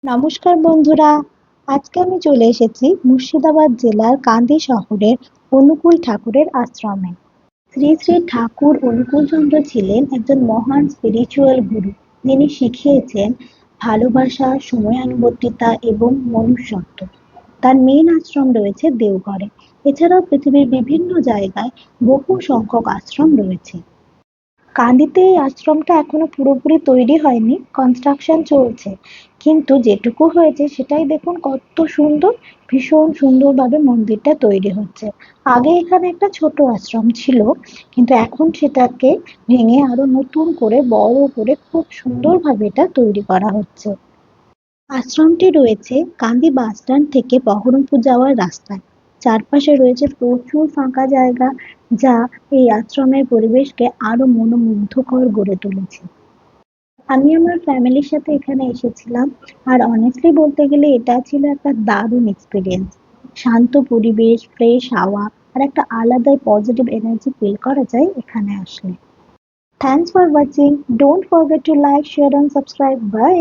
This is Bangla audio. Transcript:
নমস্কার বন্ধুরা, আজকে আমি চলে এসেছি মুর্শিদাবাদ জেলার কান্দি শহরের অনুকূল ঠাকুরের আশ্রমে। শ্রী শ্রী ঠাকুর অনুকূলচন্দ্র ছিলেন একজন মহান স্পিরিচুয়াল গুরু, যিনি শিখিয়েছেন ভালোবাসা, সময়ানুবর্তিতা এবং মনুষ্যত্ব। তার মেন আশ্রম রয়েছে দেওঘরে। এছাড়াও পৃথিবীর বিভিন্ন জায়গায় বহু সংখ্যক আশ্রম রয়েছে। কাঁদিতে এই আশ্রমটা এখনো পুরোপুরি তৈরি হয়নি, কনস্ট্রাকশন চলছে। কিন্তু যেটুকু হয়েছে সেটাই দেখুন কত সুন্দর। ভীষণ সুন্দরভাবে মন্দিরটা তৈরি হচ্ছে। আগে এখানে একটা ছোট আশ্রম ছিল, কিন্তু এখন সেটাকে ভেঙে আরো নতুন করে বড় করে খুব সুন্দরভাবে এটা তৈরি করা হচ্ছে। আশ্রমটি রয়েছে কান্দি বাসস্ট্যান্ড থেকে বহরমপুর যাওয়ার রাস্তায়। চারপাশে রয়েছে প্রচুর ফাঁকা জায়গা, যা এই আশ্রমের পরিবেশকে আরো মনোমুগ্ধকর গড়ে তুলেছে। আমি আমার ফ্যামিলির সাথে এখানে এসেছিলাম, আর অনেস্টলি বলতে গেলে এটা ছিল একটা দারুণ এক্সপিরিয়েন্স। শান্ত পরিবেশ, ফ্রেশ হাওয়া আর একটা আলাদাই পজিটিভ এনার্জি ফিল করা যায় এখানে আসলে। Thanks for watching. Don't forget to like, share and subscribe. By.